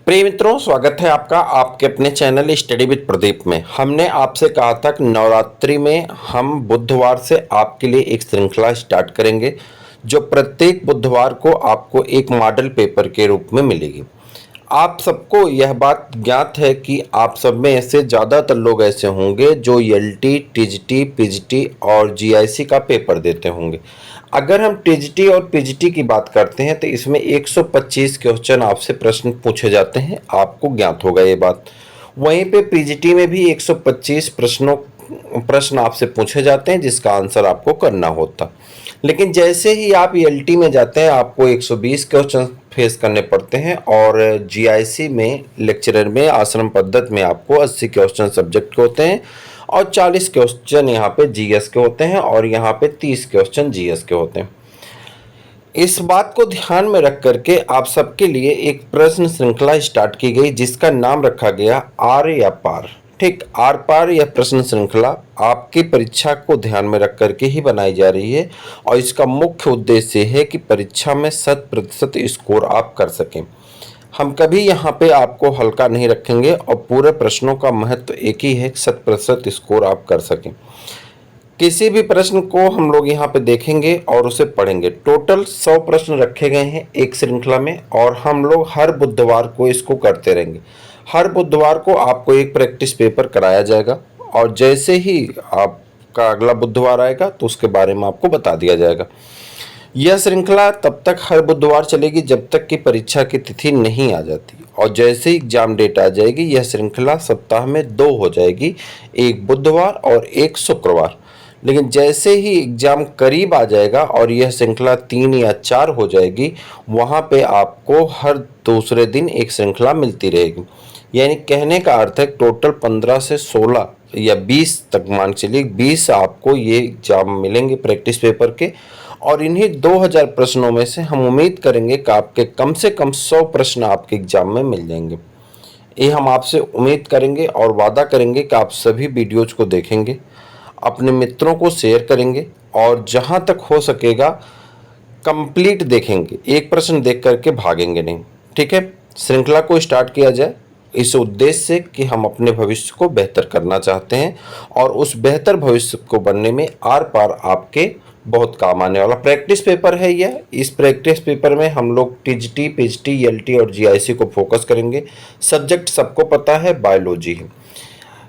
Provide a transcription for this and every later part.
प्रिय मित्रों, स्वागत है आपका आपके अपने चैनल स्टडी विद प्रदीप में। हमने आपसे कहा था कि नवरात्रि में हम बुधवार से आपके लिए एक श्रृंखला स्टार्ट करेंगे जो प्रत्येक बुधवार को आपको एक मॉडल पेपर के रूप में मिलेगी। आप सबको यह बात ज्ञात है कि आप सब में ऐसे ज़्यादातर लोग ऐसे होंगे जो एलटी, टीजीटी, पीजीटी और जीआईसी का पेपर देते होंगे। अगर हम टीजीटी और पीजीटी की बात करते हैं तो इसमें 125 क्वेश्चन आपसे प्रश्न पूछे जाते हैं, आपको ज्ञात होगा ये बात। वहीं पे पीजीटी में भी 125 प्रश्न आपसे पूछे जाते हैं जिसका आंसर आपको करना होता। लेकिन जैसे ही आप एलटी में जाते हैं आपको 120 क्वेश्चन फेस करने पड़ते हैं और जीआईसी में लेक्चरर में आश्रम पद्धति में आपको 80 क्वेश्चन सब्जेक्ट के होते हैं और 40 क्वेश्चन यहाँ पे जीएस के होते हैं और यहाँ पे 30 क्वेश्चन जीएस के होते हैं। इस बात को ध्यान में रख करके आप सबके लिए एक प्रश्न श्रृंखला स्टार्ट की गई जिसका नाम रखा गया आर या पार। ठीक, आर पार यह प्रश्न श्रृंखला आपकी परीक्षा को ध्यान में रख करके ही बनाई जा रही है और इसका मुख्य उद्देश्य है कि परीक्षा में 100% स्कोर आप कर सकें। हम कभी यहाँ पे आपको हल्का नहीं रखेंगे और पूरे प्रश्नों का महत्व एक ही है, 100% स्कोर आप कर सकें। किसी भी प्रश्न को हम लोग यहाँ पे देखेंगे और उसे पढ़ेंगे। टोटल 100 प्रश्न रखे गए हैं एक श्रृंखला में और हम लोग हर बुधवार को इसको करते रहेंगे। हर बुधवार को आपको एक प्रैक्टिस पेपर कराया जाएगा और जैसे ही आपका अगला बुधवार आएगा तो उसके बारे में आपको बता दिया जाएगा। यह श्रृंखला तब तक हर बुधवार चलेगी जब तक कि परीक्षा की तिथि नहीं आ जाती और जैसे ही एग्जाम डेट आ जाएगी यह श्रृंखला सप्ताह में 2 हो जाएगी, एक बुधवार और एक शुक्रवार। लेकिन जैसे ही एग्जाम करीब आ जाएगा और यह श्रृंखला 3 या 4 हो जाएगी, वहाँ पे आपको हर दूसरे दिन एक श्रृंखला मिलती रहेगी। यानी कहने का अर्थ है टोटल 15 से 16 या 20 तक मान चलिए 20 आपको ये एग्जाम मिलेंगे प्रैक्टिस पेपर के और इन्हीं 2000 प्रश्नों में से हम उम्मीद करेंगे कि आपके कम से कम 100 प्रश्न आपके एग्जाम में मिल जाएंगे। ये हम आपसे उम्मीद करेंगे और वादा करेंगे कि आप सभी वीडियोज को देखेंगे, अपने मित्रों को शेयर करेंगे और जहाँ तक हो सकेगा कंप्लीट देखेंगे, एक प्रश्न देख करके भागेंगे नहीं। ठीक है, श्रृंखला को स्टार्ट किया जाए इस उद्देश्य से कि हम अपने भविष्य को बेहतर करना चाहते हैं और उस बेहतर भविष्य को बनने में आर पार आपके बहुत काम आने वाला प्रैक्टिस पेपर है यह। इस प्रैक्टिस पेपर में हम लोग टीजीटी, पीजीटी, एलटी और जीआईसी को फोकस करेंगे। सब्जेक्ट सबको पता है, बायोलॉजी है।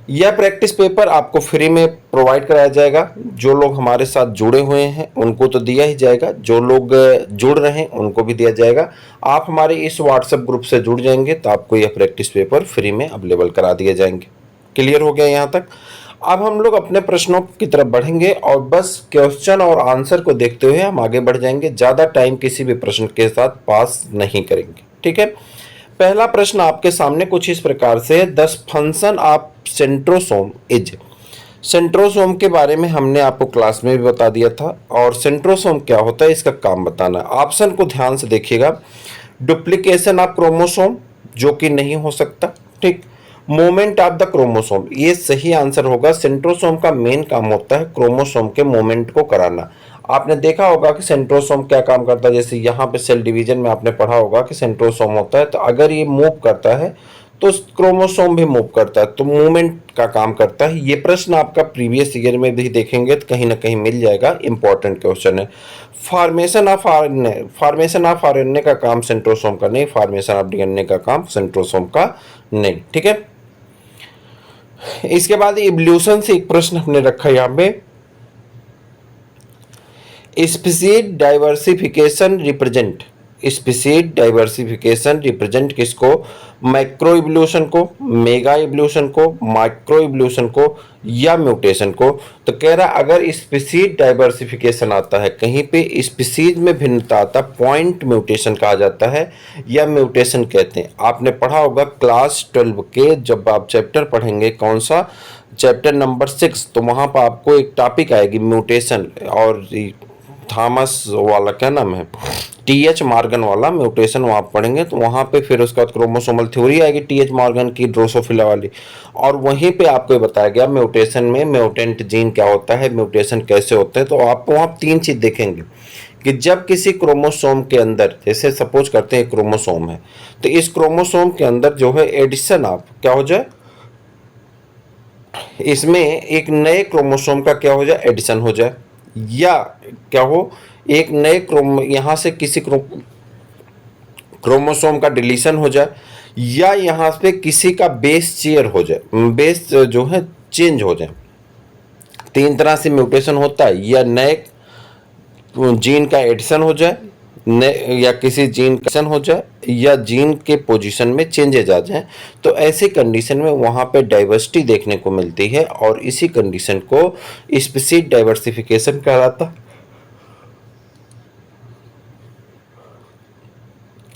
यह प्रैक्टिस पेपर आपको फ्री में प्रोवाइड कराया जाएगा। जो लोग हमारे साथ जुड़े हुए हैं उनको तो दिया ही जाएगा, जो लोग जुड़ रहे हैं उनको भी दिया जाएगा। आप हमारे इस व्हाट्सएप ग्रुप से जुड़ जाएंगे तो आपको यह प्रैक्टिस पेपर फ्री में अवेलेबल करा दिए जाएंगे। क्लियर हो गया यहाँ तक? अब हम लोग अपने प्रश्नों की तरफ बढ़ेंगे और बस क्वेश्चन और आंसर को देखते हुए हम आगे बढ़ जाएंगे। ज़्यादा टाइम किसी भी प्रश्न के साथ पास नहीं करेंगे। ठीक है, पहला प्रश्न आपके सामने कुछ इस प्रकार से है, 10 function of centrosome is. Centrosome के बारे में हमने आपको क्लास में भी बता दिया था और सेंट्रोसोम क्या होता है इसका काम बताना। ऑप्शन को ध्यान से देखिएगा। डुप्लीकेशन ऑफ क्रोमोसोम जो कि नहीं हो सकता। ठीक, मूवमेंट ऑफ द क्रोमोसोम ये सही आंसर होगा। सेंट्रोसोम का मेन काम होता है क्रोमोसोम के मूवमेंट को कराना। आपने देखा होगा कि सेंट्रोसोम क्या काम करता है, जैसे यहाँ पे सेल डिवीजन में आपने पढ़ा होगा कि सेंट्रोसोम होता है तो अगर ये मूव करता है तो क्रोमोसोम भी मूव करता है, तो मूवमेंट का काम करता है। ये प्रश्न आपका प्रीवियस ईयर में भी देखेंगे तो कहीं ना कहीं मिल जाएगा, इंपॉर्टेंट क्वेश्चन है। फॉर्मेशन ऑफ आरएनए का काम सेंट्रोसोम का नहीं, फॉर्मेशन ऑफ डीएनए का काम सेंट्रोसोम का नहीं। ठीक है, इसके बाद इवोल्यूशन से एक प्रश्न हमने रखा यहाँ पे, स्पीशीज डाइवर्सिफिकेशन रिप्रेजेंट किसको? माइक्रो इवोल्यूशन को, मेगा इवोल्यूशन को, माइक्रो इवोल्यूशन को या म्यूटेशन को। तो कह रहा अगर स्पीशीज डाइवर्सिफिकेशन आता है, कहीं पे स्पीशीज में भिन्नता आता है, पॉइंट म्यूटेशन कहा जाता है या म्यूटेशन कहते हैं। आपने पढ़ा होगा क्लास 12 के जब आप चैप्टर पढ़ेंगे, कौन सा चैप्टर नंबर 6, तो वहाँ पर आपको एक टॉपिक आएगी म्यूटेशन और थॉमस वाला क्या नाम है, टीएच मॉर्गन वाला म्यूटेशन वहाँ पढ़ेंगे। तो वहाँ पे फिर उसके बाद क्रोमोसोमल थ्योरी आएगी टीएच मॉर्गन की, ड्रोसोफिला वाली, और वहीं पे आपको बताया गया म्यूटेशन में म्यूटेंट जीन क्या होता है, म्यूटेशन कैसे होते हैं। तो आप वहाँ 3 चीज़ देखेंगे कि जब किसी क्रोमोसोम के अंदर, जैसे सपोज करते हैं क्रोमोसोम है, तो इस क्रोमोसोम के अंदर जो है एडिशन आप क्या हो जाए, इसमें एक नए क्रोमोसोम का क्या हो जाए, एडिशन हो जाए, या क्या हो, एक नए यहाँ से किसी क्रोमोसोम का डिलीशन हो जाए, या यहाँ पे किसी का बेस चेयर हो जाए, बेस जो है चेंज हो जाए। तीन तरह से म्यूटेशन होता है, या नए जीन का एडिशन हो जाए, या किसी जीन का एडिशन हो जाए, या जीन के पोजीशन में चेंजेज आ जाए। तो ऐसी कंडीशन में वहाँ पे डाइवर्सिटी देखने को मिलती है, और इसी कंडीशन को स्पीशीज डाइवर्सिफिकेशन कहलाता है।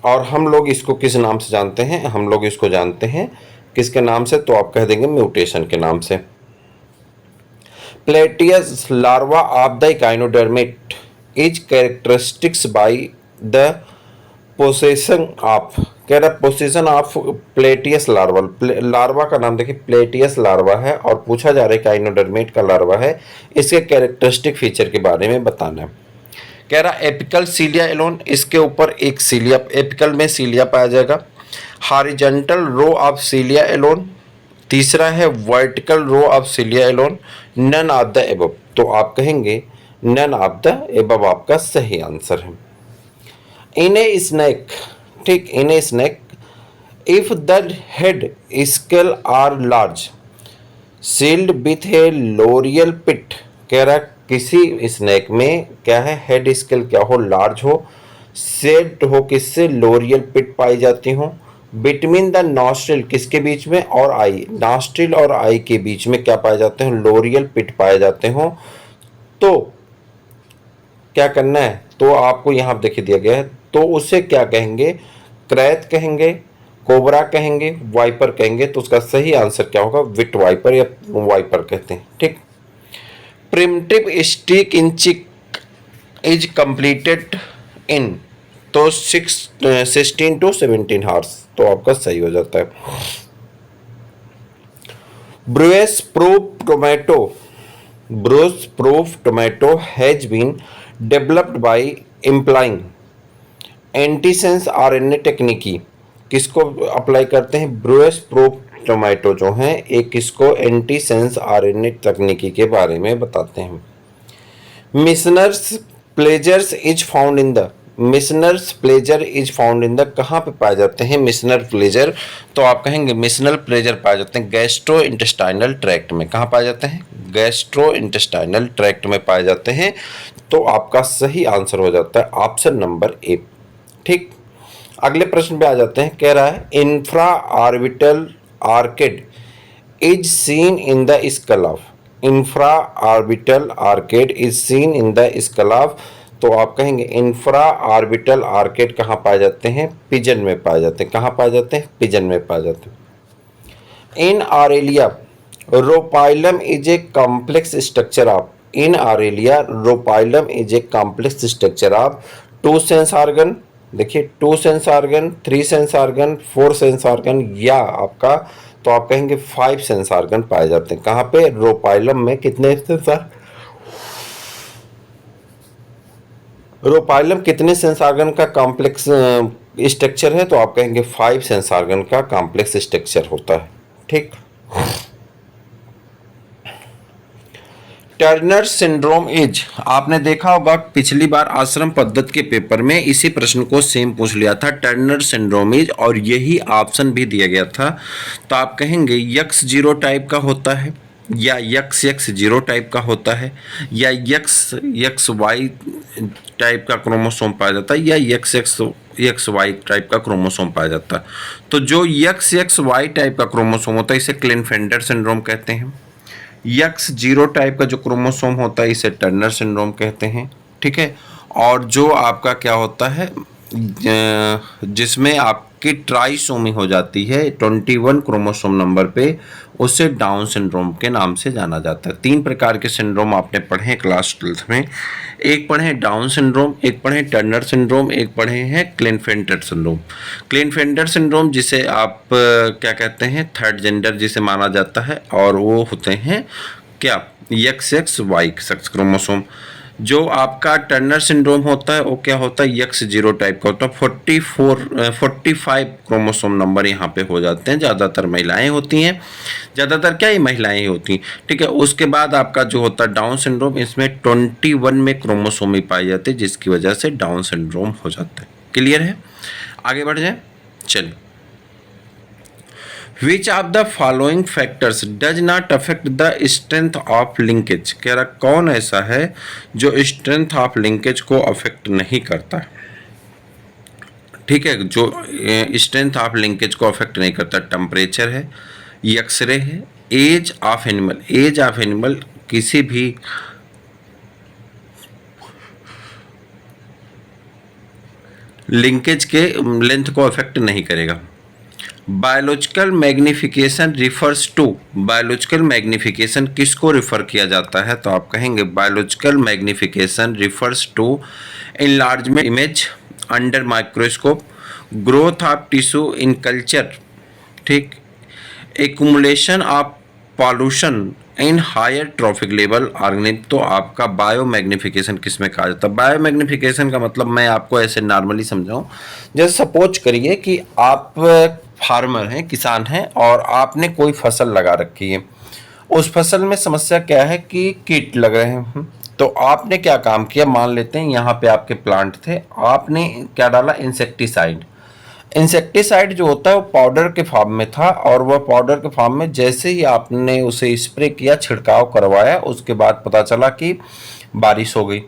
और हम लोग इसको किस नाम से जानते हैं, हम लोग इसको जानते हैं किसके नाम से, तो आप कह देंगे म्यूटेशन के नाम से। Pluteus larva of the echinoderm is characteristics by the possession of, कह रहा possession of pluteus larva. Larva का नाम देखिए प्लेटियस लार्वा है, और पूछा जा रहा है इकाइनोडर्मेट का लार्वा है, इसके कैरेक्टरिस्टिक फीचर के बारे में बताना है। कह रहा एपिकल सीलिया एलोन, इसके ऊपर एक सीलिया, एपिकल में सीलिया पाया जाएगा। Horizontal row of cilia alone, तीसरा है vertical row of cilia alone. None of the above, तो आप कहेंगे नन ऑफ द एबव आपका सही आंसर है। इन ए स्नेक, ठीक, in a snake if the head scale are large shields with a loreal pit, कह रहा किसी स्नेक में क्या है, हेड स्केल क्या हो, लार्ज हो, सेट हो किससे, लोरियल पिट पाई जाती हो। बिटवीन द नॉस्ट्रिल, किसके बीच में, और आई, नॉस्ट्रिल और आई के बीच में क्या पाए जाते हैं, लोरियल पिट पाए जाते हो। तो क्या करना है, तो आपको यहाँ देखिए दिया गया है, तो उसे क्या कहेंगे, क्रैत कहेंगे, कोबरा कहेंगे, वाइपर कहेंगे। तो उसका सही आंसर क्या होगा, विट वाइपर या वाइपर कहते हैं, ठीक। प्रिमिटिव स्टिक इन चिक इज कंप्लीटेड इन, तो 16 to 17 हार्स, तो आपका सही हो जाता है। Bruise proof tomato has been developed by employing antisense RNA technique, किसको अप्लाई करते हैं, ब्रूएस प्रूफ टोमेटो जो है एक किसको, एंटीसेंस आरएनए तकनीकी के बारे में बताते हैं। Meissner's plexus is found in the, Meissner's plexus is found in the, कहाँ पे पाए जाते हैं मिशनर प्लेजर, तो आप कहेंगे मिशनल प्लेजर पाए जाते हैं गैस्ट्रो इंटेस्टाइनल ट्रैक्ट में। कहाँ पाए जाते हैं, गैस्ट्रो इंटेस्टाइनल ट्रैक्ट में पाए जाते हैं। तो आपका सही आंसर हो जाता है ऑप्शन नंबर ए, ठीक। अगले प्रश्न पे आ जाते हैं, कह रहा है infra orbital arcade is seen in the skull of, infra orbital arcade is seen in the skull of, तो आप कहेंगे इंफ्रा ऑर्बिटल आर्केड कहाँ पाए जाते हैं, पिजन में पाए जाते हैं। कहाँ पाए जाते हैं, पिजन में पाए जाते हैं। In Aurelia rhopalium is a complex structure of, in Aurelia rhopalium is a complex structure of 2 sense organ, देखिए 2 sense organ, 3 sense organ, 4 sense organ, या आपका, तो आप कहेंगे 5 सेंस ऑर्गन पाए जाते हैं। कहाँ पे, रोपाइलम में कितने सेंस, रोपाइलम कितने सेंस ऑर्गन का कॉम्प्लेक्स स्ट्रक्चर है, तो आप कहेंगे 5 सेंस ऑर्गन का कॉम्प्लेक्स स्ट्रक्चर होता है, ठीक। टर्नर सिंड्रोम इज, आपने देखा होगा पिछली बार आश्रम पद्धति के पेपर में इसी प्रश्न को सेम पूछ लिया था, टर्नर सिंड्रोम इज, और यही ऑप्शन भी दिया गया था। तो आप कहेंगे यक्स जीरो टाइप का होता है, या यक्स यक्स जीरो टाइप का होता है, या यक्स यक्स वाई टाइप का क्रोमोसोम पाया जाता है, या X X X Y type का क्रोमोसोम पाया जाता है। तो जो यक्स यक्स वाई टाइप का क्रोमोसोम होता है इसे क्लिनफेल्टर सिंड्रोम कहते हैं। यक्स जीरो टाइप का जो क्रोमोसोम होता है इसे टर्नर सिंड्रोम कहते हैं, ठीक है। और जो आपका क्या होता है, जिसमें आपकी ट्राइसोमी हो जाती है 21 क्रोमोसोम नंबर पे, उसे डाउन सिंड्रोम के नाम से जाना जाता है। 3 प्रकार के सिंड्रोम आपने पढ़े क्लास 12th में, एक पढ़े डाउन सिंड्रोम, एक पढ़े टर्नर सिंड्रोम, एक पढ़े हैं क्लिनफेल्टर सिंड्रोम। क्लिनफेल्टर सिंड्रोम जिसे आप क्या कहते हैं, थर्ड जेंडर जिसे माना जाता है, और वो होते हैं क्या, X X Y sex chromosome. जो आपका टर्नर सिंड्रोम होता है वो क्या होता है, X0 टाइप का होता है। 45 क्रोमोसोम नंबर यहाँ पे हो जाते हैं, ज़्यादातर महिलाएं होती हैं, ज़्यादातर क्या ये महिलाएं ही होती हैं, ठीक है। उसके बाद आपका जो होता है डाउन सिंड्रोम, इसमें 21 में क्रोमोसोम ही पाई जाती है, जिसकी वजह से डाउन सिंड्रोम हो जाता है। क्लियर है, आगे बढ़ जाए, चलिए। Which of the following factors does not affect the strength of linkage? कह रहा कौन ऐसा है जो स्ट्रेंथ ऑफ लिंकेज को अफेक्ट नहीं करता है, ठीक है, जो स्ट्रेंथ ऑफ लिंकेज को अफेक्ट नहीं करता। टेम्परेचर है, एक्सरे है, age of animal. Age of animal किसी भी लिंकेज के लेंथ को अफेक्ट नहीं करेगा। Biological magnification refers to, biological magnification किसको रिफर किया जाता है, तो आप कहेंगे biological magnification refers to enlargement image under microscope, growth of tissue in culture, ठीक, accumulation of pollution in higher trophic level organism. तो आपका बायो मैग्निफिकेशन किस में कहा जाता है? बायो मैग्निफिकेशन का मतलब मैं आपको ऐसे नॉर्मली समझाऊं, जैसे सपोज करिए कि आप फार्मर हैं, किसान हैं, और आपने कोई फसल लगा रखी है। उस फसल में समस्या क्या है कि कीट लग रहे हैं। तो आपने क्या काम किया, मान लेते हैं यहाँ पे आपके प्लांट थे, आपने क्या डाला, इंसेक्टिसाइड। इंसेक्टिसाइड जो होता है वो पाउडर के फॉर्म में था, और वह पाउडर के फॉर्म में जैसे ही आपने उसे स्प्रे किया, छिड़काव करवाया, उसके बाद पता चला कि बारिश हो गई,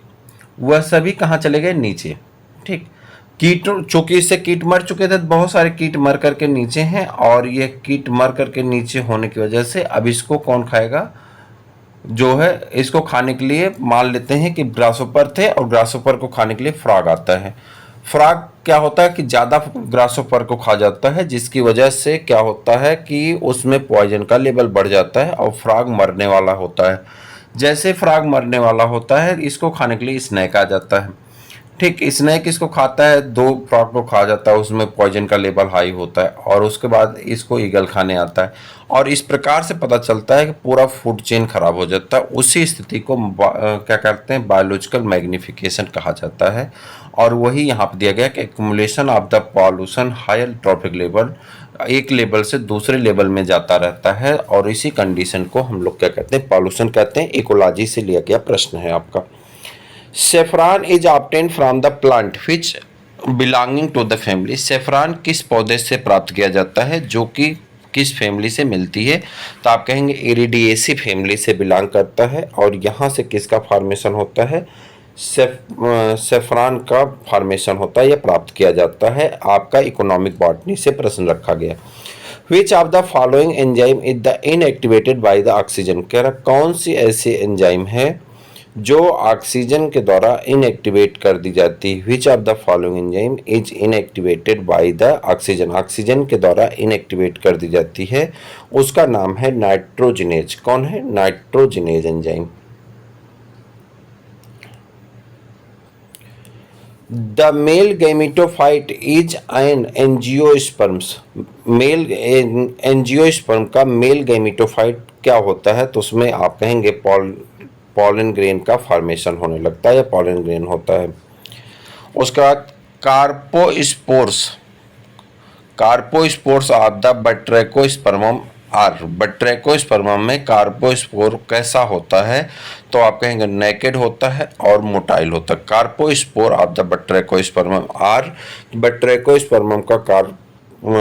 वह सभी कहाँ चले गए, नीचे, ठीक। कीट, चूंकि इससे कीट मर चुके थे, बहुत सारे कीट मर करके नीचे हैं, और ये कीट मर करके नीचे होने की वजह से अब इसको कौन खाएगा, जो है इसको खाने के लिए मान लेते हैं कि ग्रासोपर थे, और ग्रासोपर को खाने के लिए फ्रॉग आता है। फ्रॉग क्या होता है कि ज़्यादा ग्रासोपर को खा जाता है, जिसकी वजह से क्या होता है कि उसमें पॉइजन का लेवल बढ़ जाता है और फ्रॉग मरने वाला होता है। जैसे फ्रॉग मरने वाला होता है, इसको खाने के लिए स्नेक आ जाता है, ठीक। स्नेक इसको खाता है, दो फ्रॉग को खा जाता है, उसमें पॉइजन का लेवल हाई होता है, और उसके बाद इसको ईगल खाने आता है, और इस प्रकार से पता चलता है कि पूरा फूड चेन खराब हो जाता है। उसी स्थिति को क्या करते हैं, बायोलॉजिकल मैग्निफिकेशन कहा जाता है। और वही यहाँ पर दिया गया कि accumulation of the pollution higher trophic level, एक लेवल से दूसरे लेवल में जाता रहता है, और इसी कंडीशन को हम लोग क्या कहते हैं, पॉल्यूशन कहते हैं। इकोलॉजी से लिया गया प्रश्न है आपका। Saffron is obtain from the plant which belonging to the family. Saffron किस पौधे से प्राप्त किया जाता है, जो कि किस फैमिली से मिलती है, तो आप कहेंगे इरिडिएसी फैमिली से बिलोंग करता है। और यहाँ से किसका फॉर्मेशन होता है, सेफ्रॉन का फॉर्मेशन होता है, यह प्राप्त किया जाता है। आपका इकोनॉमिक बॉटनी से प्रश्न रखा गया। विच of the following enzyme is the inactivated by the oxygen. कह रहा कौन सी ऐसी एंजाइम है जो ऑक्सीजन के द्वारा इनएक्टिवेट कर दी जाती है। Which of the following enzyme is inactivated by the oxygen, oxygen के द्वारा इनएक्टिवेट कर दी जाती है, उसका नाम है नाइट्रोजिनेज। कौन है, nitrogenase enzyme. The male gametophyte is an angiosperms. Male angiosperm का मेल गैमेटोफाइट क्या होता है, तो उसमें आप कहेंगे पॉलन ग्रेन का फॉर्मेशन होने लगता है, या पॉलन ग्रेन होता है। उसके बाद कार्पोस्पोर्स, कार्पोस्पोर्स ऑफ द बट्रेकोस्पर्मम आर। बट्रेकोस्पर्मम में कार्पोस्पोर कैसा होता है, तो आप कहेंगे नेकेड होता है और मोटाइल होता है। Carpospore of the बट्रेकोस्पर्मम are. बट्रेकोस्पर्मम का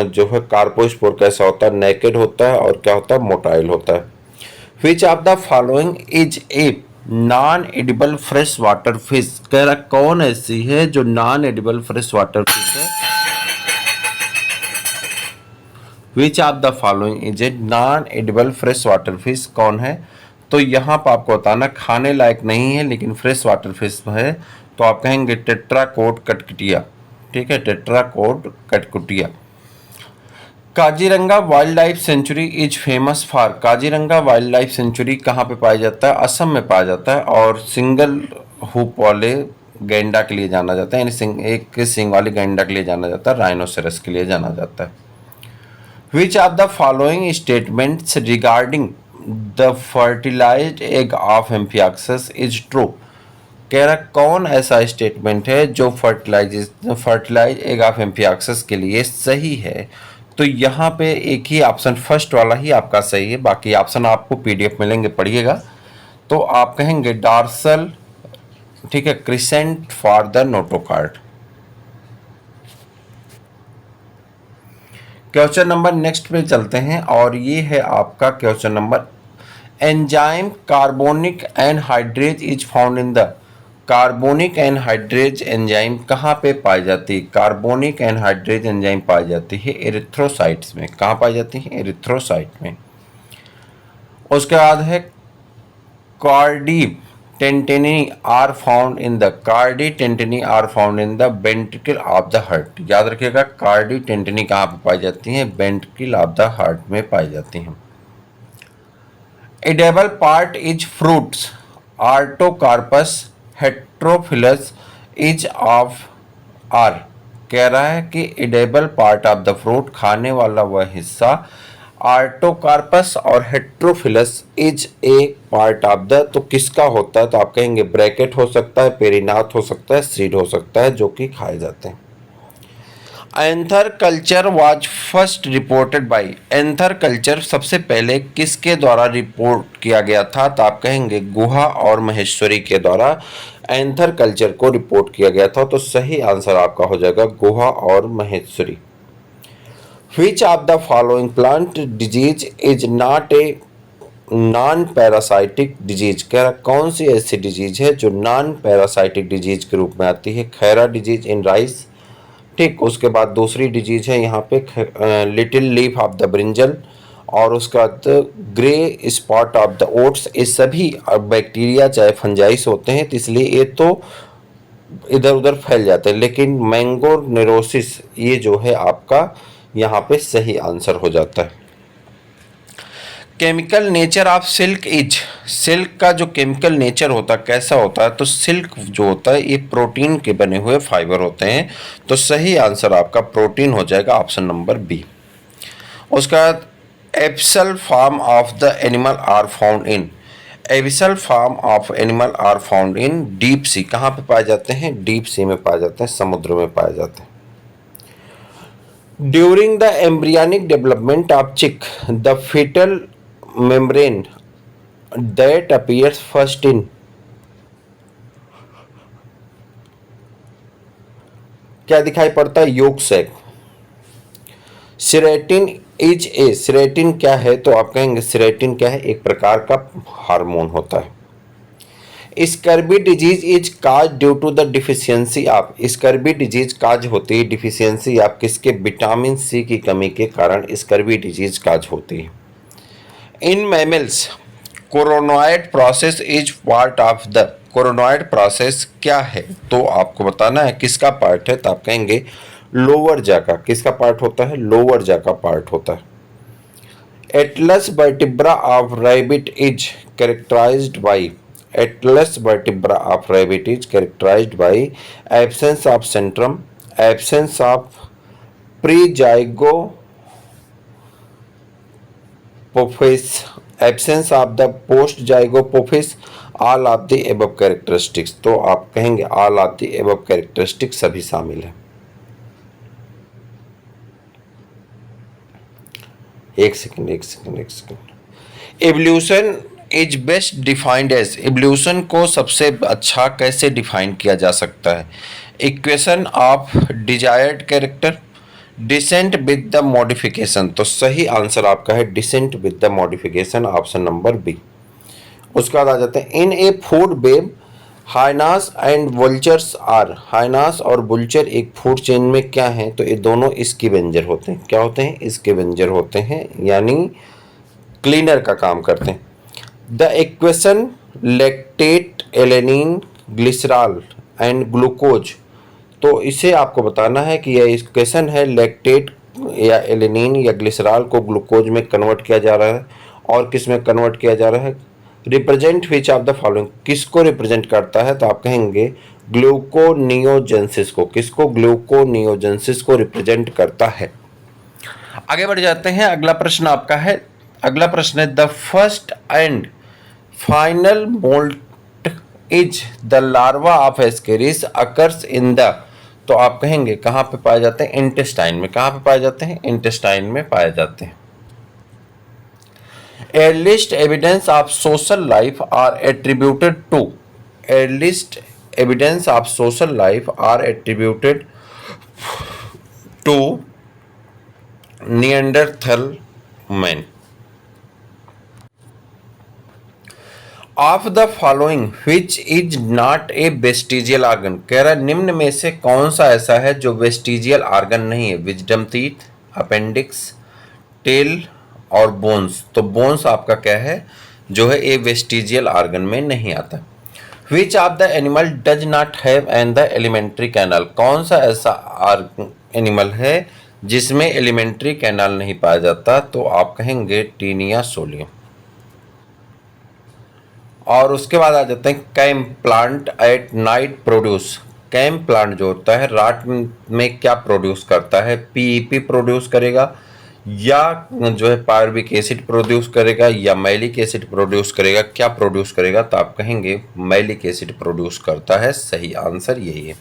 जो है कार्पोस्पोर कैसा होता है, नेकेड होता है, और क्या होता है, मोटाइल होता है। Which of the following is a non edible fresh water fish. कह रहा कौन ऐसी है जो non edible fresh water fish है। Which of the following is a non edible fresh water fish, कौन है, तो यहाँ पर आपको बताना खाने लायक नहीं है लेकिन फ्रेश वाटर फिश है, तो आप कहेंगे टेट्राकोट कटकुटिया, ठीक है, टेट्राकोट कटकुटिया। Kaziranga wild life sanctuary is famous for. Kaziranga wild life sanctuary कहाँ पे पाया जाता है, असम में पाया जाता है, और सिंगल हुप वाले गैंडा के लिए जाना जाता है, यानी एक सिंग वाले गैंडा के लिए जाना जाता है, राइनोसेरस के लिए जाना जाता है। Which of the following statements regarding the fertilised egg of amphioxus is true. कह रहा कौन ऐसा स्टेटमेंट है जो फर्टिलाइज एग ऑफ एम्फियाक्सिस के लिए सही है। तो यहाँ पे एक ही ऑप्शन फर्स्ट वाला ही आपका सही है, बाकी ऑप्शन आपको पीडीएफ मिलेंगे, पढ़िएगा। तो आप कहेंगे डार्सल, ठीक है, crescent for the notochord. Question number next पे चलते हैं और ये है आपका question number, enzyme carbonic anhydrase is found in the, carbonic anhydrase enzyme कहाँ पे पाई जाती है? कार्बोनिक एनहाइड्रेज एंजाइम पाई जाती है एरिथ्रोसाइट्स में। कहाँ पाई जाती है? एरिथ्रोसाइट में। उसके बाद है chordae tendineae are found in the, chordae tendineae are found in the ventricle of the heart. याद रखिएगा कार्डी टेंटेनी कहाँ पे पाई जाती है? वेंट्रिकल ऑफ द हार्ट में पाई जाती हैं। Edible part is fruits, artocarpus heterophyllus is of are. कह रहा है कि edible part of the fruit, खाने वाला वह हिस्सा, आर्टोकार्पस और heterophyllus is a part of the, तो किसका होता है? तो आप कहेंगे ब्रैकेट हो सकता है, पेरिनाथ हो सकता है, सीड हो सकता है, जो कि खाए जाते हैं। Anther culture was first reported by, anther culture सबसे पहले किसके द्वारा रिपोर्ट किया गया था? तो आप कहेंगे गुहा और महेश्वरी के द्वारा एंथर कल्चर को रिपोर्ट किया गया था। तो सही आंसर आपका हो जाएगा गुहा और Maheshwari. Which of the following plant disease is not a non parasitic disease? कह रहा कौन सी ऐसी डिजीज है जो नॉन पैरासाइटिक डिजीज के रूप में आती है? खैरा डिजीज इन राइस, ठीक। उसके बाद दूसरी डिजीज है यहाँ पे little leaf of the brinjal, और उसका grey spot of the oats. ये सभी बैक्टीरिया चाहे फंजाइस होते हैं, तो इसलिए ये तो इधर उधर फैल जाते हैं, लेकिन मैंगो नेरोसिस ये जो है आपका यहाँ पे सही आंसर हो जाता है। Chemical nature of silk is, silk का जो केमिकल नेचर होता है कैसा होता है? तो सिल्क जो होता है ये प्रोटीन के बने हुए फाइबर होते हैं। तो सही आंसर आपका प्रोटीन हो जाएगा, ऑप्शन नंबर बी। उसका बाद abyssal form of the animal are found in, abyssal form of animal are found in deep sea. कहाँ पे पाए जाते हैं? डीप सी में पाए जाते हैं, समुद्र में पाए जाते हैं। During the embryonic development of चिक, the fetal membrane that appears first in, क्या दिखाई पड़ता है? Yolk sac. सेरेटिन इज ए, सेरेटिन क्या है? तो आप कहेंगे सेरेटिन क्या है? एक प्रकार का हार्मोन होता है। Scurvy disease is cause due to the deficiency of, scurvy disease cause होती है डिफिशियंसी ऑफ किसके? विटामिन सी की कमी के कारण स्कर्बी डिजीज काज होती है। In mammals coronoid process is part of the, coronoid process क्या है? तो आपको बताना है किसका पार्ट है। तो आप कहेंगे लोअर जा का। किसका पार्ट होता है? लोअर जा का पार्ट होता है। Atlas vertebra of rabbit is characterised by, atlas vertebra of rabbit is characterised by absence of centrum, absence of prezygapophysis, absence of the postzygapophysis, all of the above characteristics. तो आप कहेंगे all of the above characteristics सभी शामिल है। एक second. Evolution is best defined as, evolution को सबसे अच्छा कैसे डिफाइन किया जा सकता है? Equation of desired character, descent with the modification. तो सही आंसर आपका है descent with the modification, option number B. उसके बाद आ जाते हैं in a food web hyenas and vultures are, hyenas और वल्चर एक फूड चेन में क्या है? तो ये दोनों स्कैवेंजर होते हैं। क्या होते हैं? स्कैवेंजर होते हैं, यानी क्लीनर का काम करते हैं। The equation lactate alanine glycerol and glucose, तो इसे आपको बताना है कि यह इक्वेशन है लैक्टेट या एलेनिन या ग्लिसरॉल को ग्लूकोज में कन्वर्ट किया जा रहा है, और किस में कन्वर्ट किया जा रहा है? Represent which of the following, किसको रिप्रेजेंट करता है? तो आप कहेंगे ग्लूकोनियोजेंसिस को। किसको? ग्लूकोनियोजेंसिस को रिप्रेजेंट करता है। आगे बढ़ जाते हैं। अगला प्रश्न आपका है, अगला प्रश्न है the first and final moult is the larva of Ascaris occurs in the, तो आप कहेंगे कहाँ पे पाए जाते हैं? इंटेस्टाइन में। कहाँ पे पाए जाते हैं? इंटेस्टाइन में पाए जाते हैं। earliest evidence of social life are attributed to, earliest evidence of social life are attributed to Neanderthal men. Of the following which is not a vestigial organ, कह रहा है निम्न में से कौन सा ऐसा है जो वेस्टिजियल ऑर्गन नहीं है? विजडम टीथ, अपेंडिक्स, टेल और बोन्स। तो बोन्स आपका क्या है? जो है ए वेस्टिजियल ऑर्गन में नहीं आता। विच of the animal does not have an the alimentary canal, कौन सा ऐसा एनिमल है जिसमें एलिमेंट्री कैनाल नहीं पाया जाता? तो आप कहेंगे टीनिया सोलियम। और उसके बाद आ जाते हैं CAM plant at night produce. CAM plant जो होता है रात में क्या प्रोड्यूस करता है? पीईपी प्रोड्यूस करेगा, या जो है पायरुविक एसिड प्रोड्यूस करेगा, या मैलिक एसिड प्रोड्यूस करेगा? क्या प्रोड्यूस करेगा? तो आप कहेंगे मैलिक एसिड प्रोड्यूस करता है। सही आंसर यही है।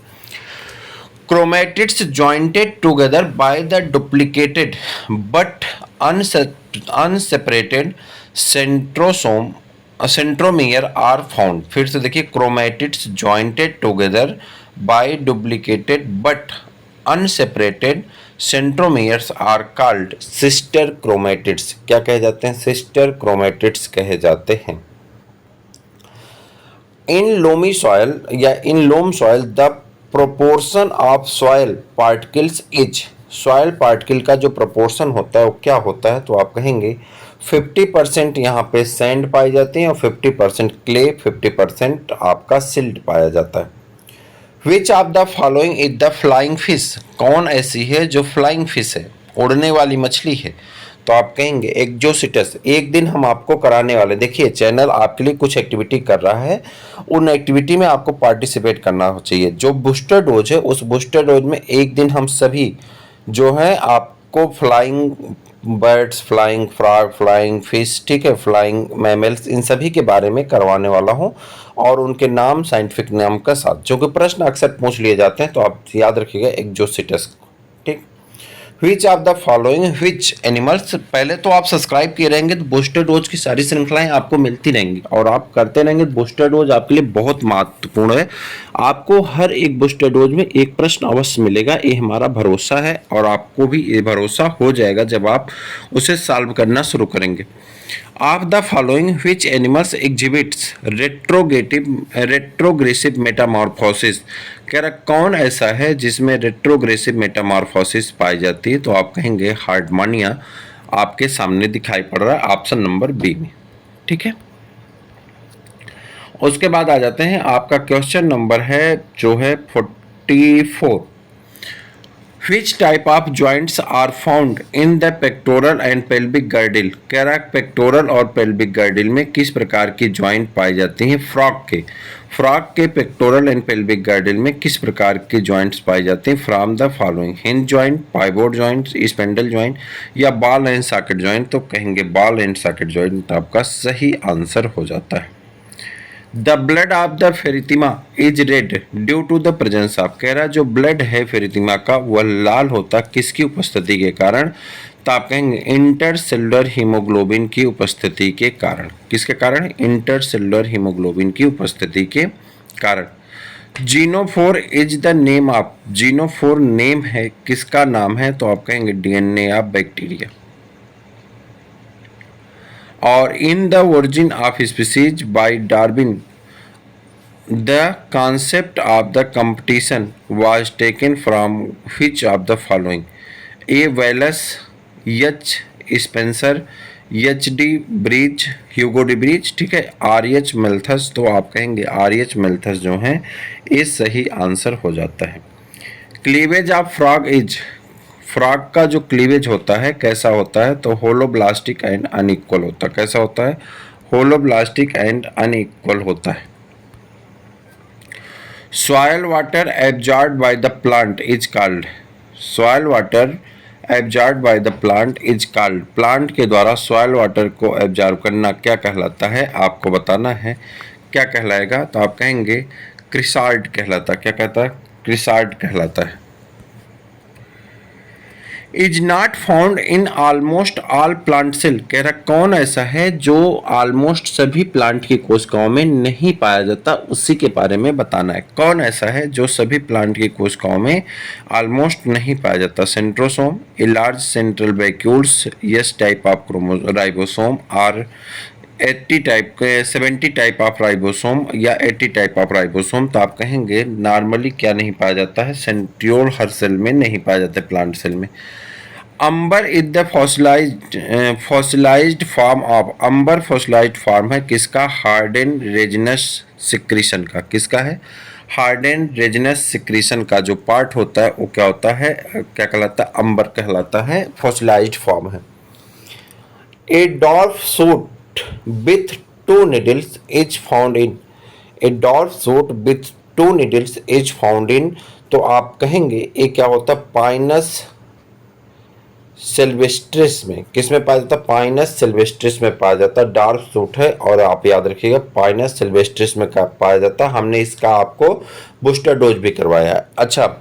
Chromatids jointed together by the duplicated but unseparated centrosome centromere are found. फिर से देखिए, chromatids jointed together by duplicated but unseparated centromeres are called sister chromatids. क्या कहे जाते हैं? सिस्टर क्रोमेटिड्स कहे जाते हैं। इन लोमी सॉयल या in loam soil the proportion of soil particles is, soil particle का जो प्रोपोर्शन होता है वो क्या होता है? तो आप कहेंगे 50% यहाँ पे सैंड पाई जाती है और 50% क्ले, 50% आपका सिल्ट पाया जाता है। Which of the following is the flying fish, कौन ऐसी है जो फ्लाइंग फिश है, उड़ने वाली मछली है? तो आप कहेंगे एक्जोसिटस। एक दिन हम आपको कराने वाले, देखिए चैनल आपके लिए कुछ एक्टिविटी कर रहा है, उन एक्टिविटी में आपको पार्टिसिपेट करना चाहिए। जो बूस्टर डोज है उस बूस्टर डोज में एक दिन हम सभी जो है आपको flying birds, flying frog, flying fish, ठीक है, फ्लाइंग मैमल्स, इन सभी के बारे में करवाने वाला हूं और उनके नाम साइंटिफिक नाम के साथ, जो कि प्रश्न अक्सर पूछ लिए जाते हैं, तो आप याद रखिएगा एक्जोसिटस। ठीक। विच of the following which animals, पहले तो आप सब्सक्राइब किए रहेंगे तो बूस्टर डोज की सारी श्रृंखलाएं आपको मिलती रहेंगी और आप करते रहेंगे। बूस्टर डोज आपके लिए बहुत महत्वपूर्ण है। आपको हर एक बूस्टर डोज में एक प्रश्न अवश्य मिलेगा, ये हमारा भरोसा है और आपको भी ये भरोसा हो जाएगा जब आप उसे सॉल्व करना शुरू करेंगे। Of the following which animals exhibits retrogressive Metamorphosis, कह रहा कौन ऐसा है जिसमें रेट्रोग्रेसिव मेटामॉर्फोसिस पाई जाती है? तो आप कहेंगे हार्डमानिया, आपके सामने दिखाई पड़ रहा है ऑप्शन नंबर बी में। ठीक है। उसके बाद आ जाते हैं, आपका क्वेश्चन नंबर है जो है 44। Which type of joints are found in the pectoral and pelvic girdle? कह रहा है पेक्टोरल और पेल्विक गर्डिल में किस प्रकार की ज्वाइंट पाई जाती हैं? फ्रॉग के पेक्टोरल एंड पेल्विक गर्डिल में किस प्रकार की ज्वाइंट्स पाई जाती हैं? From the following, hinge joint, pivot joint, spindle joint या बॉल एंड सॉकेट ज्वाइंट? तो कहेंगे बॉल एंड सॉकेट ज्वाइंट आपका सही आंसर हो जाता है। The blood of the pheretima is red due to the presence of, कह रहा जो ब्लड है फेरितिमा का वह लाल होता किसकी उपस्थिति के कारण? तो आप कहेंगे इंटरसेलुलर हीमोग्लोबिन की उपस्थिति के कारण। किसके कारण? इंटरसेलुलर हीमोग्लोबिन की उपस्थिति के कारण। Genophore is the name of, genophore name है किसका नाम है? तो आप कहेंगे डीएनए ऑफ बैक्टीरिया। और in the origin of species by Darwin the concept of the competition was taken from which of the following? A Wallace, H Spencer, H de Vries, Hugo de Vries, ठीक है, R H मेल्थस। तो आप कहेंगे R H मेल्थस जो हैं ये सही answer हो जाता है। Cleavage of frog is, frog का जो क्लीवेज होता है कैसा होता है? तो होलोब्लास्टिक एंड अनइक्वल होता है। कैसा होता है? होलोब्लास्टिक एंड अनइक्वल होता है। Soil water absorbed by the plant is called, soil water absorbed by the plant is called, plant के द्वारा सॉयल वाटर को एब्जॉर्ब करना क्या कहलाता है? आपको बताना है। क्या कहलाएगा? तो आप कहेंगे क्रिसार्ड कहलाता। क्या कहता है? क्रिसार्ड कहलाता है। Is not found in almost all plant cell, कह रहा कौन ऐसा है जो ऑलमोस्ट सभी प्लांट की कोशिकाओं में नहीं पाया जाता, उसी के बारे में बताना है। कौन ऐसा है जो सभी प्लांट की कोशिकाओं में ऑलमोस्ट नहीं पाया जाता? Centrosome, a large central vacuoles, yes type of ribosome, और 80 टाइप के 70 टाइप ऑफ राइबोसोम या 80 टाइप ऑफ राइबोसोम। तो आप कहेंगे नॉर्मली क्या नहीं पाया जाता है? सेंट्रियोल हर सेल में नहीं पाया जाता है, प्लांट सेल में। Amber is the fossilised form of, amber fossilised form है किसका? हार्डेन रेजिनस सिक्रीशन का। किसका है? हार्डेन रेजिनस सिक्रीशन का जो पार्ट होता है वो क्या होता है? क्या कहलाता है? अंबर कहलाता है, फॉसिलाइज्ड फॉर्म है। A dwarf shoot with two needles is found in, a dwarf shoot with two needles is found in. तो आप कहेंगे ये क्या होता है? पाइनस सिल्वेस्ट्रिस में। किस में पाया जाता है? पाइनस सिल्वेस्ट्रिस में पाया जाता है। डार्क सूट है और आप याद रखिएगा पाइनस सिल्वेस्ट्रिस में पाया जाता है। हमने इसका आपको बूस्टर डोज भी करवाया है। अच्छा,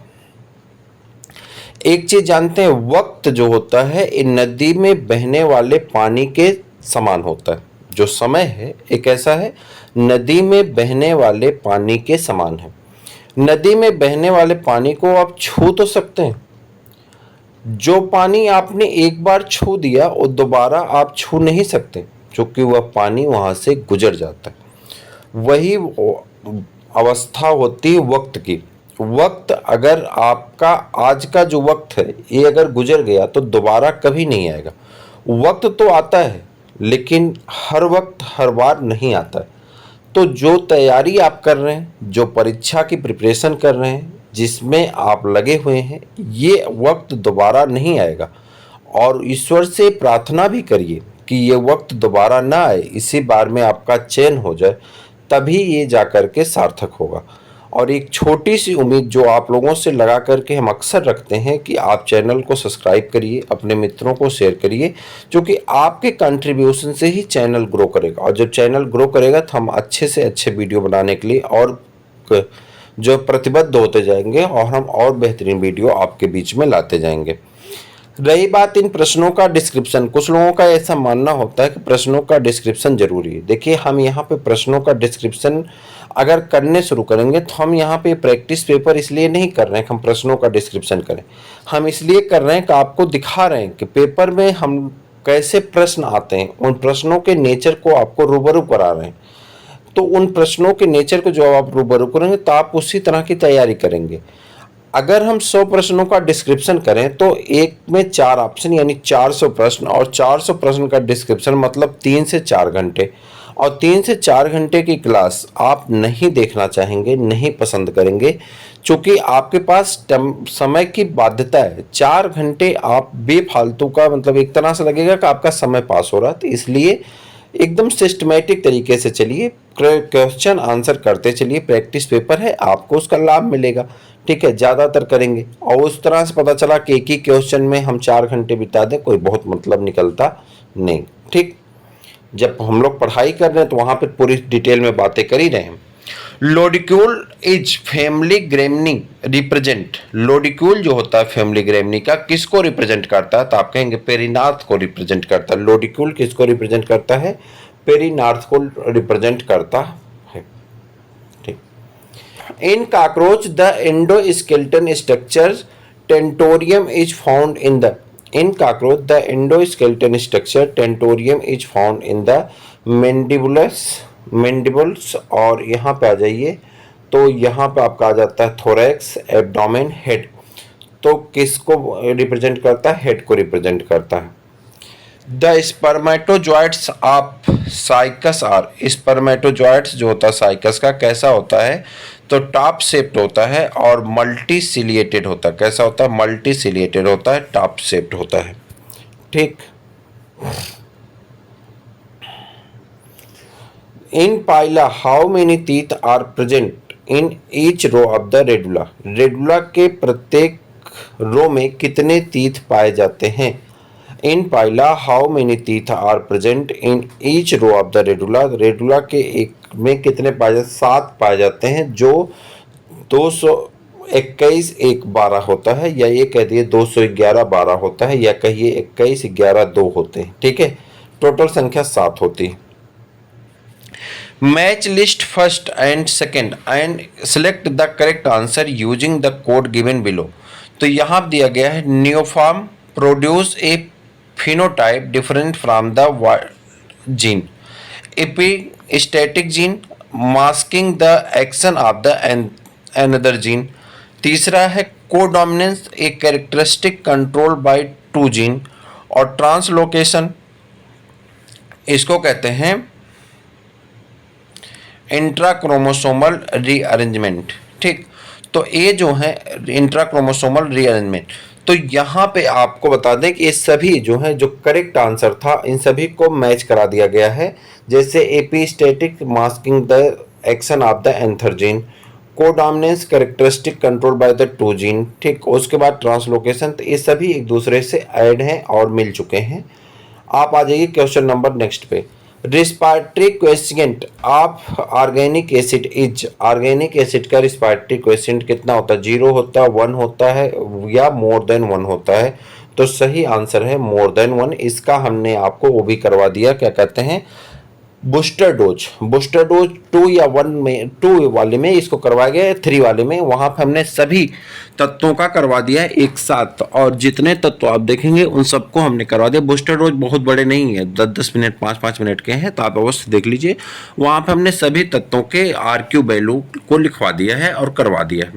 एक चीज जानते हैं, वक्त जो होता है इन नदी में बहने वाले पानी के समान होता है। जो समय है एक ऐसा है, नदी में बहने वाले पानी के समान है। नदी में बहने वाले पानी को आप छू तो सकते हैं, जो पानी आपने एक बार छू दिया वो दोबारा आप छू नहीं सकते, क्योंकि वह पानी वहां से गुजर जाता है। वही अवस्था होती है वक्त की। वक्त अगर आपका आज का जो वक्त है ये अगर गुजर गया तो दोबारा कभी नहीं आएगा। वक्त तो आता है लेकिन हर वक्त हर बार नहीं आता है। तो जो तैयारी आप कर रहे हैं, जो परीक्षा की प्रिपरेशन कर रहे हैं, जिसमें आप लगे हुए हैं, ये वक्त दोबारा नहीं आएगा। और ईश्वर से प्रार्थना भी करिए कि ये वक्त दोबारा ना आए, इसी बार में आपका चयन हो जाए, तभी ये जाकर के सार्थक होगा। और एक छोटी सी उम्मीद जो आप लोगों से लगा करके हम अक्सर रखते हैं कि आप चैनल को सब्सक्राइब करिए, अपने मित्रों को शेयर करिए, क्योंकि आपके कंट्रीब्यूशन से ही चैनल ग्रो करेगा। और जब चैनल ग्रो करेगा तो हम अच्छे से अच्छे वीडियो बनाने के लिए और जो प्रतिबद्ध होते जाएंगे और हम और बेहतरीन वीडियो आपके बीच में लाते जाएंगे। रही बात इन प्रश्नों का डिस्क्रिप्शन, कुछ लोगों का ऐसा मानना होता है कि प्रश्नों का डिस्क्रिप्शन जरूरी है। देखिए, हम यहाँ पे प्रश्नों का डिस्क्रिप्शन अगर करने शुरू करेंगे तो हम यहाँ पे प्रैक्टिस पेपर इसलिए नहीं कर रहे हैं कि हम प्रश्नों का डिस्क्रिप्शन करें। हम इसलिए कर रहे हैं कि आपको दिखा रहे हैं कि पेपर में हम कैसे प्रश्न आते हैं, उन प्रश्नों के नेचर को आपको रूबरू करा रहे हैं। तो उन प्रश्नों के नेचर को जो आप रूबरू करेंगे तो आप उसी तरह की तैयारी करेंगे। अगर हम 100 प्रश्नों का डिस्क्रिप्शन करें तो एक में 4 ऑप्शन यानी 400 प्रश्न, और 400 प्रश्न का डिस्क्रिप्शन मतलब 3 से 4 घंटे। और 3 से 4 घंटे की क्लास आप नहीं देखना चाहेंगे, नहीं पसंद करेंगे, क्योंकि आपके पास समय की बाध्यता है। 4 घंटे आप बेफालतू का, मतलब एक तरह से लगेगा कि आपका समय पास हो रहा है। तो इसलिए एकदम सिस्टमेटिक तरीके से चलिए, क्वेश्चन आंसर करते चलिए। प्रैक्टिस पेपर है, आपको उसका लाभ मिलेगा। ठीक है, ज़्यादातर करेंगे और उस तरह से पता चला कि एक ही क्वेश्चन में हम 4 घंटे बिता दें, कोई बहुत मतलब निकलता नहीं। ठीक, जब हम लोग पढ़ाई कर रहे हैं तो वहाँ पर पूरी डिटेल में बातें कर ही रहे हैं। लोडिक्यूल इज फैमिली ग्रेमनी रिप्रेजेंट, लोडिक्यूल जो होता है फैमिली ग्रेमनी का किसको रिप्रेजेंट करता है? तो आप कहेंगे पेरिनार्थ को रिप्रेजेंट करता है। लोडिक्यूल किसको रिप्रेजेंट करता है? पेरिनार्थ को रिप्रेजेंट करता है। ठीक, इन cockroach the endoskeleton structure tentorium is found in the, in cockroach the endoskeleton structure tentorium is found in the mandibles. और यहाँ पे आ जाइए तो यहाँ पे आपका आ जाता है थोरैक्स, एब्डोमेन, हेड। तो किसको रिप्रेजेंट करता है? हेड को रिप्रेजेंट करता है। द स्पर्मेटोजॉइट्स ऑफ साइकस आर, स्पर्मेटोजॉइट्स जो होता है साइकस का कैसा होता है? तो टॉप शेप्ड होता है और मल्टी सिलिएटेड होता है। कैसा होता है? मल्टी सिलिएटेड होता है, टॉप शेप्ड होता है। ठीक, in Pila how many teeth are present in each row of the radula, radula के प्रत्येक रो में कितने टीथ पाए जाते हैं? In Pila how many teeth are present in each row of the radula, radula के एक में कितने पाए जाते, 7 पाए जाते हैं, जो 221 1 12 होता है, या ये कह दिए 211 12 होता है, या कहिए 21 11 2 होते हैं। ठीक है, टोटल संख्या 7 होती है। Match list first and second and select the correct answer using the code given below. तो यहाँ दिया गया है new form produce a phenotype different from the gene, epistatic gene masking the action of the another gene। तीसरा है codominance a characteristic control by 2 gene, और translocation इसको कहते हैं इंट्राक्रोमोसोमल रीअरेंजमेंट। ठीक, तो ये जो है इंट्राक्रोमोसोमल रीअरेंजमेंट। तो यहाँ पे आपको बता दें कि ये सभी जो है जो करेक्ट आंसर था इन सभी को मैच करा दिया गया है, जैसे epistatic masking the action of the anther gene, codominance characteristic control by the 2 gene. ठीक, उसके बाद ट्रांसलोकेशन, तो ये सभी एक दूसरे से ऐड हैं और मिल चुके हैं। आप आ जाइए क्वेश्चन नंबर नेक्स्ट पे। Respiratory question of organic acid is, organic acid का रिस्पायरेटरी क्वेश्चन कितना होता है, 0 होता है, 1 होता है, या मोर देन 1 होता है। तो सही आंसर है मोर देन 1। इसका हमने आपको वो भी करवा दिया, क्या कहते हैं, बूस्टर डोज। बूस्टर डोज 2 या 1 में, 2 वाले में इसको करवाया गया है, 3 वाले में वहाँ पर हमने सभी तत्वों का करवा दिया है एक साथ, और जितने तत्व आप देखेंगे उन सबको हमने करवा दिया। बूस्टर डोज बहुत बड़े नहीं है, 10-10 मिनट 5-5 मिनट के हैं, तो आप अवश्य देख लीजिए। वहाँ पर हमने सभी तत्वों के RQ वैल्यू को लिखवा दिया है और करवा दिया है।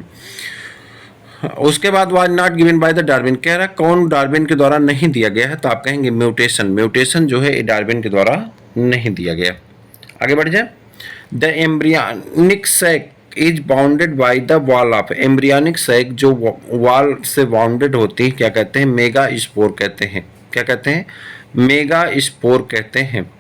उसके बाद was not given by the Darwin, कह रहा कौन डार्विन के द्वारा नहीं दिया गया है, तो आप कहेंगे म्यूटेशन। म्यूटेशन जो है डार्विन के द्वारा नहीं दिया गया। आगे बढ़ जाए। The embryonic sac is bounded by the wall of, embryonic sac जो वॉल से बाउंडेड होती है क्या कहते हैं, मेगा स्पोर कहते हैं। क्या कहते हैं, मेगा स्पोर कहते हैं।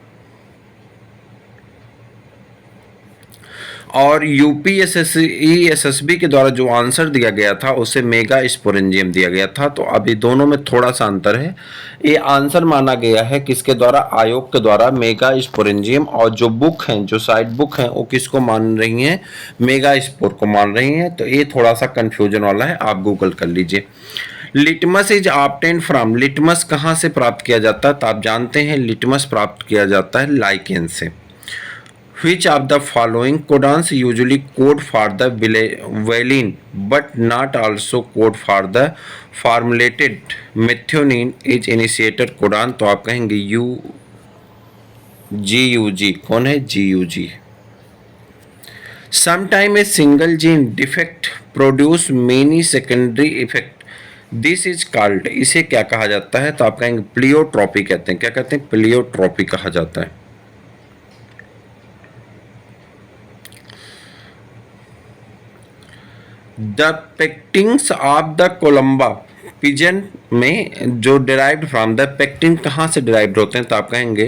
और यूपीएसएसबी के द्वारा जो आंसर दिया गया था उसे मेगा स्पोरेंजियम दिया गया था। तो अभी दोनों में थोड़ा सा अंतर है। ये आंसर माना गया है किसके द्वारा, आयोग के द्वारा मेगा स्पोरेंजियम, और जो बुक हैं, जो साइड बुक हैं, वो किसको मान रही हैं, मेगा स्पोर को मान रही हैं। तो ये थोड़ा सा कंफ्यूजन वाला है, आप गूगल कर लीजिए। Litmus is obtained from, litmus कहाँ से प्राप्त किया जाता है, तो आप जानते हैं लिटमस प्राप्त किया जाता है लाइकेन से। Which of the following codons usually code for the valine but not also code for the formulated methionine is initiator codon, तो आप कहेंगे GUG। कौन है, GUG। Sometime a single gene defect produce many secondary effect, this is called, इसे क्या कहा जाता है, तो आप कहेंगे प्लियोट्रॉपी कहते हैं। क्या कहते हैं, प्लियोट्रॉपी कहा जाता है। The pectins of the Columba pigeon में जो डिराइव्ड फ्रॉम, द पेक्टिन कहाँ से डिराइव्ड होते हैं, तो आप कहेंगे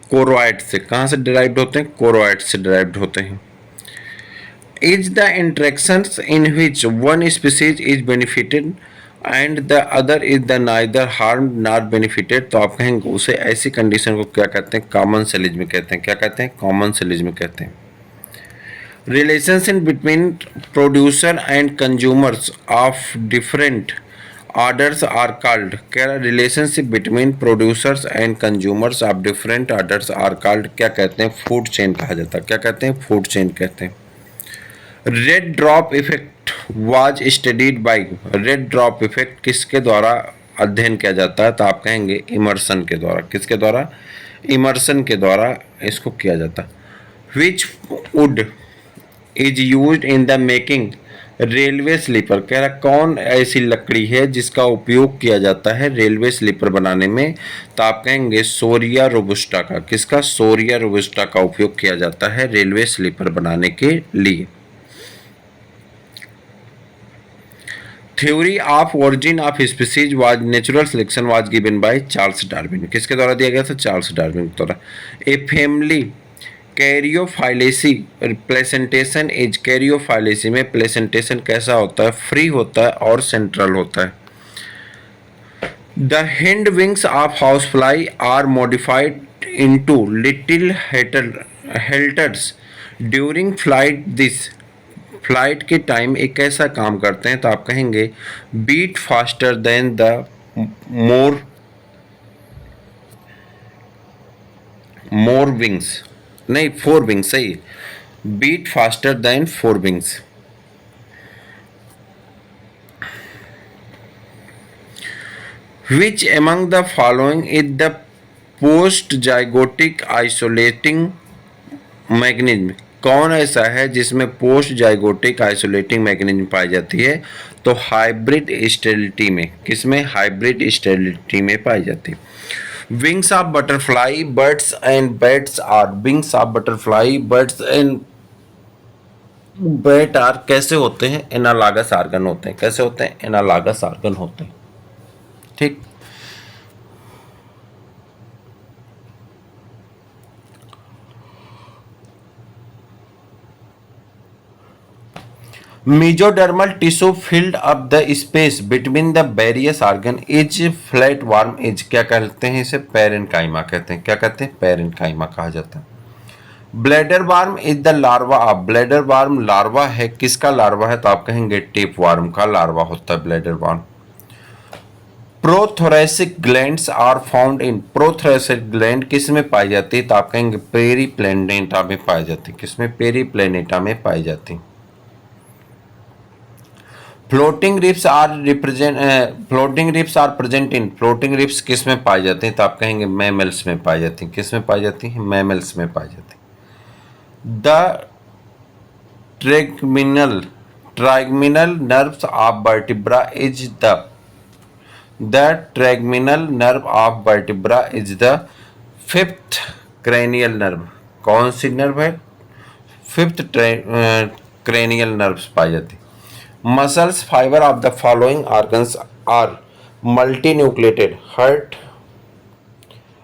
कोरोइड से। कहाँ से डिराइव्ड होते हैं, कोरोइड से डिराइव्ड होते हैं। Is the interactions in which one species is benefited and the other is the neither harm not benefited, तो आप कहेंगे उसे ऐसी कंडीशन को क्या कहते हैं, कॉमन सेलिज्म कहते हैं। क्या कहते हैं, कॉमन सेलिज्म कहते हैं। Relationship between producer and consumers of different orders are called, क्या relationship between producers and consumers of different orders are called, क्या कहते हैं, फूड चेन कहा जाता है। क्या कहते हैं, फूड चेन कहते हैं। Red drop effect was studied by, red drop effect किसके द्वारा अध्ययन किया जाता है, तो आप कहेंगे इमर्सन के द्वारा। किसके द्वारा, इमर्सन के द्वारा इसको किया जाता है। Which wood is use in the making railway sleeper, कह रहा कौन ऐसी लकड़ी है जिसका उपयोग किया जाता है रेलवे स्लीपर बनाने में, तो आप कहेंगे सोरिया रोबुस्टा का। किसका, सोरिया रोबुस्टा का उपयोग किया जाता है रेलवे स्लीपर बनाने के लिए। Theory of origin of species was natural selection was given by Charles Darwin, किसके द्वारा दिया गया था, चार्ल्स डार्विन के द्वारा। ए फैमिली कैरियोफाइलेसी प्लेसेंटेशन इज, कैरियोफाइलेसी में प्लेसेंटेशन कैसा होता है, फ्री होता है और सेंट्रल होता है। The hind wings of housefly are modified into little halteres during flight. This flight के टाइम एक ऐसा काम करते हैं, तो आप कहेंगे beat faster than the more more wings, नहीं फोर विंग्स सही, beat faster than four wings. Which among the following is the post-zygotic isolating mechanism? कौन ऐसा है जिसमें पोस्ट जाइगोटिक आइसोलेटिंग मैकेनिज्म पाई जाती है? तो हाइब्रिड स्टेरिलिटी में। किसमें? हाइब्रिड स्टेरिलिटी में पाई जाती है। Wings of butterfly birds and bats are, wings of butterfly birds and bat are कैसे होते हैं? एनालॉगस ऑर्गन होते हैं। कैसे होते हैं? एनालॉगस ऑर्गन होते हैं। ठीक। Mesodermal tissue filled up the space between the various organ is flat worm is, क्या कहते हैं इसे? पेरेन्काइमा कहते हैं। क्या कहते हैं? पेरेन्काइमा कहा जाता है। Bladder warm is the larva of, bladder warm larva है, किसका लार्वा है? तो आप कहेंगे टेप वार्म का लार्वा होता है bladder worm. Prothoracic glands are found in, prothoracic gland किस में पाई जाती है? तो आप कहेंगे पेरीप्लेनेटा में पाई जाती है। किसमें? पेरीप्लेनेटा में पाई जाती है। Floating ribs are present in, floating ribs किस में पाई जाती हैं? तो आप कहेंगे मैमल्स में पाई जाती हैं। किस में पाई जाती हैं? मैमल्स में पाई जाती हैं। The trigeminal nerves of vertebra is the trigeminal nerve of vertebra is the fifth cranial nerve. कौन सी नर्व है? फिफ्थ क्रेनियल नर्व्स पाई जाती है। Muscles fibre of the following organs are multinucleated, heart,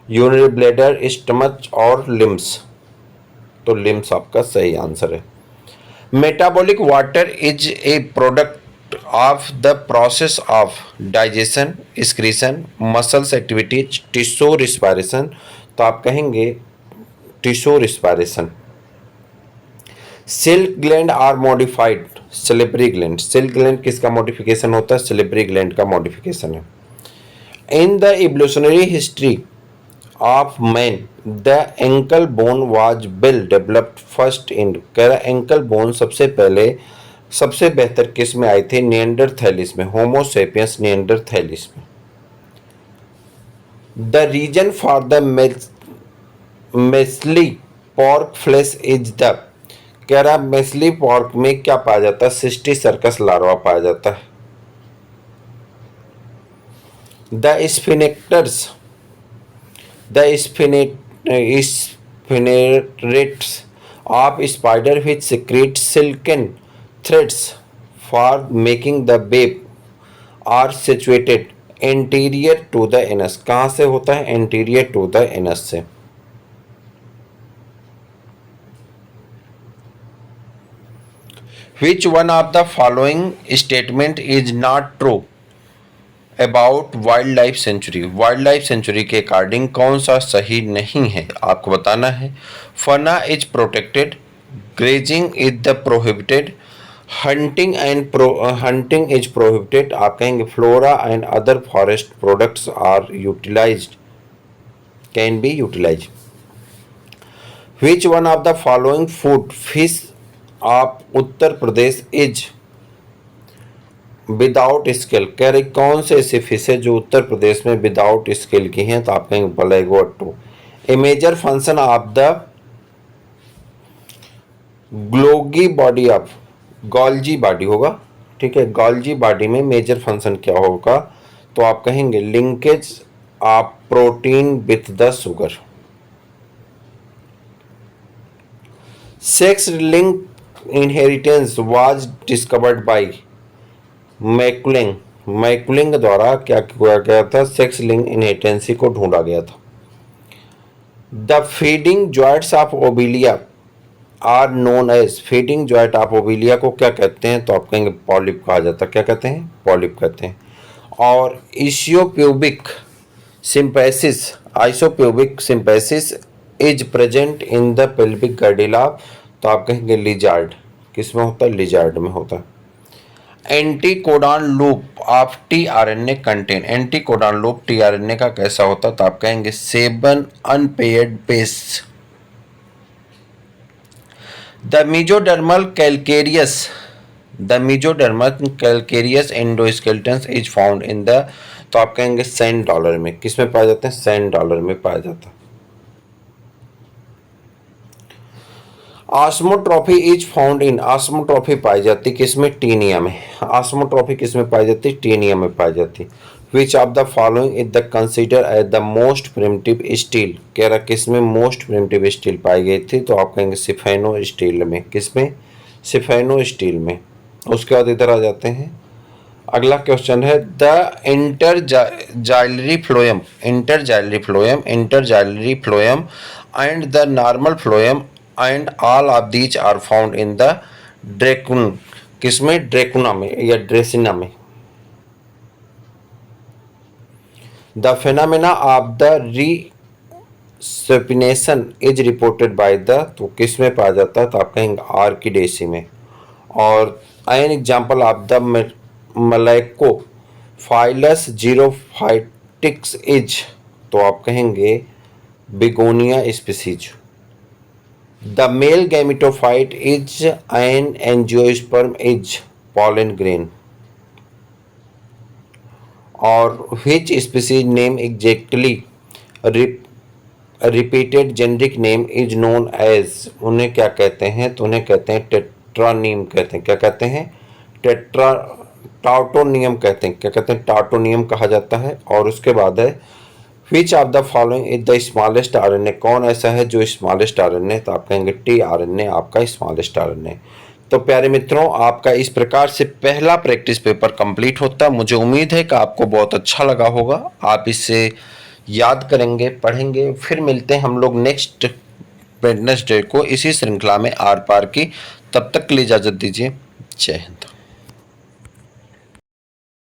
urinary bladder, stomach और limbs. तो limbs आपका सही आंसर है। Metabolic water is a product of the process of digestion, excretion, muscles activities, tissue respiration. तो आप कहेंगे tissue respiration. Silk gland are modified, salivary gland, silk gland किसका modification होता है? सिलिब्री ग्लैंड का मॉडिफिकेशन है। In the evolutionary history of man the ankle bone was well developed first in, कह रहा एंकल बोन सबसे पहले सबसे बेहतर किस में आई थी? निएंडरथैलिस में, होमोसेपियंस निएंडरथैलिस में। The reason for the measly pork flesh is the, कह रहा मेस्ली पॉर्क में क्या पाया जाता है? सिस्टी सर्कस लार्वा पाया जाता है। The sphincters, the spinnerets of spider which secrete silken threads for making the web are situated anterior to the anus. कहाँ से होता है? एंटीरियर टू द एनस से। Which one of the following statement is not true about wildlife sanctuary? Wild sanctuary के according कौन सा सही नहीं है? आपको बताना है। Fauna is protected, grazing is the prohibited, hunting is prohibited. आप कहेंगे flora and other forest products are utilised, can be utilised. Which one of the following food fish of Uttar Pradesh is without scale, कह रही कौन से ऐसे fish है जो उत्तर प्रदेश में विदाउट स्केल की हैं? तो आप कहेंगे ब्लैकवॉट। A major function of the Golgi body of, Golgi body होगा, ठीक है। गॉल्जी बॉडी में मेजर फंक्शन क्या होगा? तो आप कहेंगे linkage of protein with the sugar. Sex link inheritance was discovered by McClung, McClung द्वारा क्या किया गया था? सेक्स लिंक इनहेरिटेंसी को ढूंढा गया था। The feeding joints of obelia are known as, feeding joint of obelia को क्या कहते हैं? तो आप कहेंगे पॉलिप कहा जाता है। क्या कहते हैं? पॉलिप कहते हैं। और ischiopubic symphysis is present in the pelvic girdle, तो आप कहेंगे लिजार्ड, किसमें होता है? लिजार्ड में होता है। Anticodon loop of tRNA contain, anticodon loop tRNA का कैसा होता है? तो आप कहेंगे 7 unpaired base. The mesodermal calcareous endoskeleton is found in the, तो आप कहेंगे सैंड डॉलर में, किसमें पाया जाता है? सैंड डॉलर में पाया जाता है। ऑस्मोट्रॉफी इज फाउंड इन, ऑस्मोट्रॉफी पाई जाती किसमें? टीनिया में। ऑस्मोट्रॉफी किसमें पाई जाती? टीनिया में पाई जाती। Which of the following is the consider as the most primitive steel, कह रहा किसमें मोस्ट प्रिमिटिव स्टील पाई गई थी? तो आप कहेंगे सिफेनो स्टील में, किसमें? सिफेनो स्टील में। उसके बाद इधर आ जाते हैं, अगला क्वेश्चन है the interxylary phloem and the normal phloem and all of these are found in the Dracaena, किसमें? ड्रेकुना में या ड्रेसिना में। The phenomena of the resupination is reported by the, तो किसमें पाया जाता है? तो आप कहेंगे आर्किडेसी में। और an example of the malacophyllous xerophytics is, तो आप कहेंगे Begonia species. The male gametophyte is an angiosperm is pollen grain. और which species name exactly repeated generic name is known as, उन्हें क्या कहते हैं? तो उन्हें कहते हैं टेट्रानीम कहते हैं। क्या कहते हैं? टाउटोनियम कहते हैं। क्या कहते हैं? टाउटोनियम कहा जाता है। और उसके बाद है which of the following is the smallest RNA, कौन ऐसा है जो स्मॉलेस्ट आरएनए? तो आप कहेंगे टी आरएनए आपका स्मॉलेस्ट आरएनए। तो प्यारे मित्रों, आपका इस प्रकार से पहला प्रैक्टिस पेपर कंप्लीट होता है। मुझे उम्मीद है कि आपको बहुत अच्छा लगा होगा, आप इससे याद करेंगे, पढ़ेंगे। फिर मिलते हैं हम लोग नेक्स्ट वेडनेसडे को इसी श्रृंखला में आर पार की। तब तक के लिए इजाज़त दीजिए। जय हिंद।